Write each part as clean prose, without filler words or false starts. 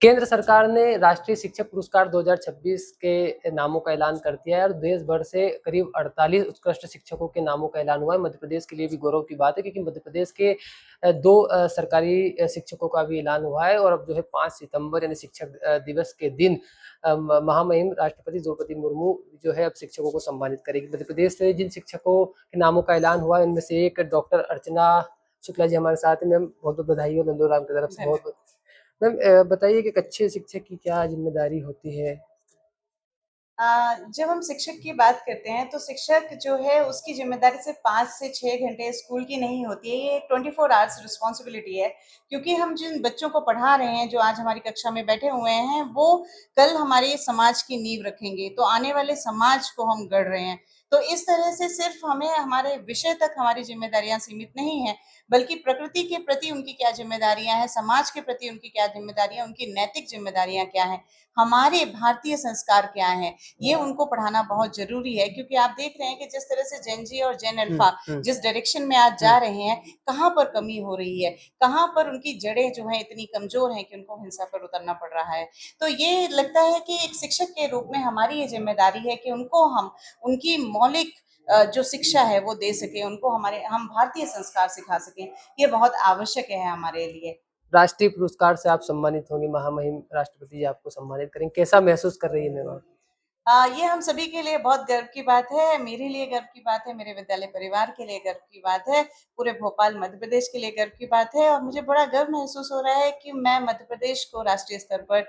केंद्र सरकार ने राष्ट्रीय शिक्षक पुरस्कार 2026 के नामों का ऐलान कर दिया है और देश भर से करीब 48 उत्कृष्ट शिक्षकों के नामों का ऐलान हुआ है। मध्य प्रदेश के लिए भी गौरव की बात है क्योंकि मध्य प्रदेश के दो सरकारी शिक्षकों का भी ऐलान हुआ है और अब जो है 5 सितंबर यानी शिक्षक दिवस के दिन महामहिम राष्ट्रपति द्रौपदी मुर्मू जो है अब शिक्षकों को सम्मानित करेगी। मध्य प्रदेश से जिन शिक्षकों के नामों का ऐलान हुआ है उनमें से एक डॉक्टर अर्चना शुक्ला जी हमारे साथ हैं। मैम बहुत बहुत बधाई हो नंदोराम की तरफ से। बहुत मैम बताइए कि एक अच्छे शिक्षक की क्या जिम्मेदारी होती है? जब हम शिक्षक की बात करते हैं तो शिक्षक जो है उसकी जिम्मेदारी सिर्फ 5 से 6 घंटे स्कूल की नहीं होती है, ये 24 आवर्स रिस्पॉन्सिबिलिटी है। क्योंकि हम जिन बच्चों को पढ़ा रहे हैं, जो आज हमारी कक्षा में बैठे हुए हैं, वो कल हमारे समाज की नींव रखेंगे, तो आने वाले समाज को हम गढ़ रहे हैं। तो इस तरह से सिर्फ हमें हमारे विषय तक हमारी जिम्मेदारियां सीमित नहीं है, बल्कि प्रकृति के प्रति उनकी क्या जिम्मेदारियां हैं, समाज के प्रति उनकी क्या जिम्मेदारियां, उनकी नैतिक जिम्मेदारियां क्या हैं, हमारे भारतीय संस्कार क्या हैं, ये उनको पढ़ाना बहुत जरूरी है। क्योंकि आप देख रहे हैं कि जिस तरह से जेन जी और जेन अल्फा जिस डायरेक्शन में आज जा रहे हैं, कहाँ पर कमी हो रही है, कहाँ पर उनकी जड़ें जो हैं इतनी कमजोर हैं कि उनको हिंसा पर उतरना पड़ रहा है। तो ये लगता है कि एक शिक्षक के रूप में हमारी ये जिम्मेदारी है कि उनको हम उनकी मौलिक जो शिक्षा है वो दे सके, उनको हम भारतीय संस्कार सिखा सकें। ये बहुत आवश्यक है हमारे लिए। राष्ट्रीय पुरस्कार से आप सम्मानित होंगी, महामहिम राष्ट्रपति जी आपको सम्मानित करेंगे, कैसा महसूस कर रही है मैम आप? ये हम सभी के लिए बहुत गर्व की बात है, मेरे लिए गर्व की बात है, मेरे विद्यालय परिवार के लिए गर्व की बात है, पूरे भोपाल मध्य प्रदेश के लिए गर्व की बात है और मुझे बड़ा गर्व महसूस हो रहा है कि मैं मध्य प्रदेश को राष्ट्रीय स्तर पर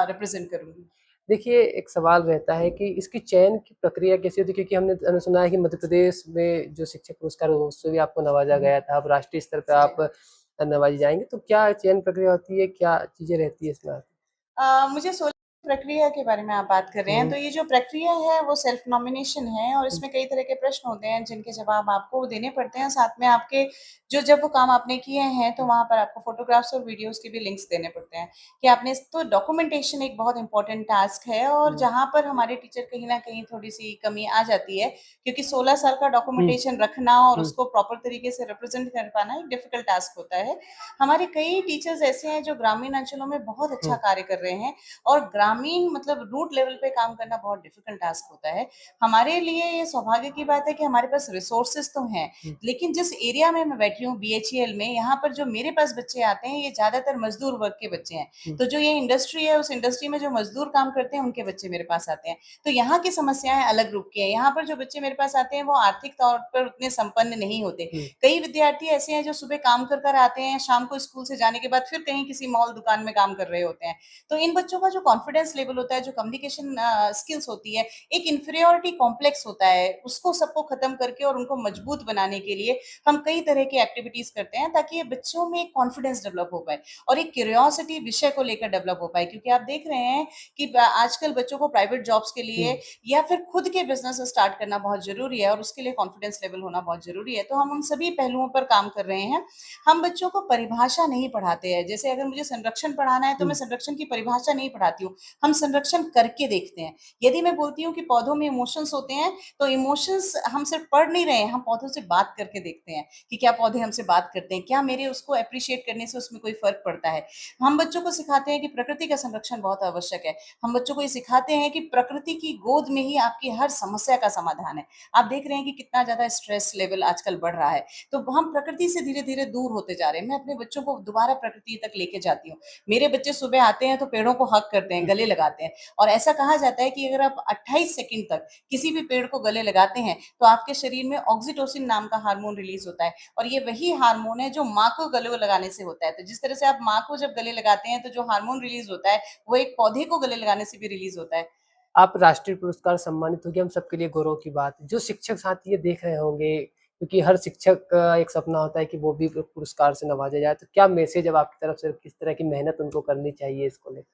रिप्रेजेंट करूंगी। देखिए, एक सवाल रहता है कि इसकी चयन की प्रक्रिया कैसी होती है? क्योंकि हमने सुना है कि मध्य प्रदेश में जो शिक्षक पुरस्कार हो उससे भी आपको नवाजा गया था, अब राष्ट्रीय स्तर पे जी। आप नवाजी जाएँगे, तो क्या चयन प्रक्रिया होती है? क्या चीज़ें रहती है इसमें? मुझे सोचा प्रक्रिया के बारे में आप बात कर रहे हैं, हुँ, तो ये जो प्रक्रिया है वो सेल्फ नॉमिनेशन है और हुँ, इसमें कई तरह के प्रश्न होते हैं जिनके जवाब आपको देने पड़ते हैं। साथ में आपके जो जब वो काम आपने किए हैं तो वहाँ पर आपको फोटोग्राफ्स और वीडियोस के भी लिंक्स देने पड़ते हैं कि आपने तो डॉक्यूमेंटेशन एक बहुत इंपॉर्टेंट टास्क है और हुँ, जहाँ पर हमारे टीचर कहीं ना कहीं थोड़ी सी कमी आ जाती है, क्योंकि 16 साल का हुँ, डॉक्यूमेंटेशन रखना और हुँ, उसको प्रॉपर तरीके से रिप्रेजेंट कर पाना एक डिफिकल्ट टास्क होता है। हमारे कई टीचर्स ऐसे हैं जो ग्रामीण अंचलों में बहुत अच्छा हुँ, कार्य कर रहे हैं और ग्रामीण मतलब रूट लेवल पे काम करना बहुत डिफिकल्ट टास्क होता है। हमारे लिए ये सौभाग्य की बात है कि हमारे पास रिसोर्सेज तो हैं, हुँ, लेकिन जिस एरिया में मैं बैठी हूँ बीएचईएल में, यहाँ पर जो मेरे पास बच्चे आते हैं ये ज्यादातर मजदूर वर्ग के बच्चे हैं। हुँ, तो जो ये इंडस्ट्री है उस इंडस्ट्री में जो मजदूर काम करते हैं उनके बच्चे मेरे पास आते हैं। तो यहाँ की समस्याएं अलग रूप की है। यहाँ पर जो बच्चे मेरे पास आते हैं वो आर्थिक तौर पर उतने संपन्न नहीं होते। हुँ, कई विद्यार्थी ऐसे हैं जो सुबह काम कर कर आते हैं, शाम को स्कूल से जाने के बाद फिर कहीं किसी मॉल दुकान में काम कर रहे होते हैं। तो इन बच्चों का जो कॉन्फिडेंस लेवल होता है, जो कम्युनिकेशन स्किल्स होती है, एक इंफीरियोरिटी कॉम्प्लेक्स होता है, उसको सबको खत्म करके और उनको मजबूत बनाने के लिए हम कई तरह की एक्टिविटीज करते हैं ताकि ये बच्चों में एक कॉन्फिडेंस डेवलप हो पाए और एक क्यूरियोसिटी विषय को लेकर डेवलप हो पाए। क्योंकि आप देख रहे हैं कि आजकल बच्चों को प्राइवेट जॉब्स के हुँ, लिए या फिर खुद के बिजनेस स्टार्ट करना बहुत जरूरी है और उसके लिए कॉन्फिडेंस लेवल होना बहुत जरूरी है। तो हम उन सभी पहलुओं पर काम कर रहे हैं। हम बच्चों को परिभाषा नहीं पढ़ाते हैं, जैसे अगर मुझे संरक्षण पढ़ाना है तो मैं हुँ, संरक्षण की परिभाषा नहीं पढ़ाती हूँ, हम संरक्षण करके देखते हैं। यदि मैं बोलती हूँ कि पौधों में इमोशंस होते हैं, तो इमोशंस हम सिर्फ पढ़ नहीं रहे हैं, हम पौधों से बात करके देखते हैं कि क्या पौधे हमसे बात करते हैं, क्या मेरे उसको अप्रिशिएट करने से उसमें कोई फर्क पड़ता है। हम बच्चों को सिखाते हैं कि प्रकृति का संरक्षण बहुत आवश्यक है। हम बच्चों को ये सिखाते हैं कि प्रकृति की गोद में ही आपकी हर समस्या का समाधान है। आप देख रहे हैं कि कितना ज्यादा स्ट्रेस लेवल आजकल बढ़ रहा है, तो हम प्रकृति से धीरे धीरे दूर होते जा रहे हैं। मैं अपने बच्चों को दोबारा प्रकृति तक लेके जाती हूँ। मेरे बच्चे सुबह आते हैं तो पेड़ों को हक करते हैं, हुँ। गले लगाते हैं। और ऐसा कहा जाता है कि अगर आप 28 सेकंड तक किसी भी पेड़ को गले लगाते हैं तो आपके शरीर में ऑक्सीटोसिन नाम का हार्मोन रिलीज होता है और ये वही हार्मोन है जो माँ को गले लगाने से होता है। तो जिस तरह से आप माँ को जब गले लगाते हैं तो जो हार्मोन रिलीज होता है वो एक पौधे को गले लगाने से भी रिलीज होता है। आप राष्ट्रीय पुरस्कार सम्मानित हो गए, हम सबके लिए गौरव की बात है। जो शिक्षक साथी ये देख रहे होंगे, क्योंकि हर शिक्षक का एक सपना होता है कि वो भी पुरस्कार से नवाजा जाए, तो क्या मैसेज अब आपकी तरफ से किस तरह की मेहनत उनको करनी चाहिए इसको लेकर?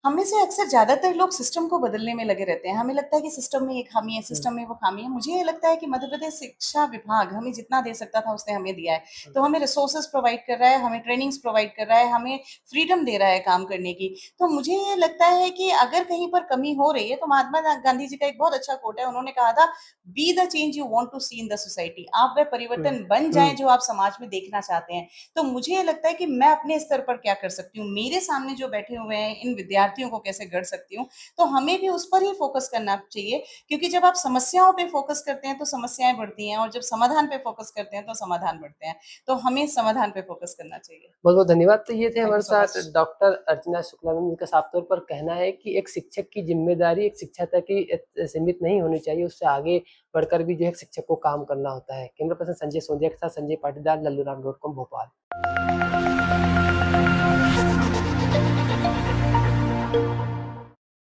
हम में से अक्सर ज़्यादातर लोग सिस्टम को बदलने में लगे रहते हैं। हमें लगता है कि सिस्टम में ये खामी है, सिस्टम में वो खामी है। मुझे ये लगता है कि मध्य प्रदेश शिक्षा विभाग हमें जितना दे सकता था उसने हमें दिया है। तो हमें रिसोर्सेज़ प्रोवाइड कर रहा है, हमें ट्रेनिंग्स प्रोवाइड कर रहा है, हमें फ्रीडम दे रहा है काम करने की। तो मुझे ये लगता है कि अगर कहीं पर कमी हो रही है तो महात्मा गांधी जी का एक बहुत अच्छा कोट है, उन्होंने कहा था, be the change you want to see in the society. आप वह हुँ, परिवर्तन बन जाएँ हुँ, जो आप समाज में देखना चाहते हैं। तो मुझे ये लगता है कि मैं अपने स्तर पर क्या कर सकती हूँ, मेरे सामने जो बैठे हुए हैं इन विद्यार्थियों को कैसे गढ़ सकती हूँ, तो हमें भी उस पर ही फोकस करना चाहिए। क्योंकि जब आप समस्याओं पे फोकस करते हैं तो समस्याएं बढ़ती हैं, और जब समाधान पे फोकस करते हैं तो समाधान बढ़ते हैं। तो हमें समाधान पे फोकस करना चाहिए। बहुत-बहुत धन्यवाद। तो ये थे थैंक हमारे यू सो साथ मच। डॉक्टर अर्चना शुक्ला मैम, जिनका साफ तौर पर कहना है कि एक शिक्षक की ज़िम्मेदारी एक शिक्षा तक ही सीमित नहीं होनी चाहिए, उससे आगे बढ़कर भी जो है शिक्षक को काम करना होता है। कैमरा पर्सन संजय सोंधिया के साथ संजय पाटीदार, लल्लूराम डॉट कॉम भोपाल।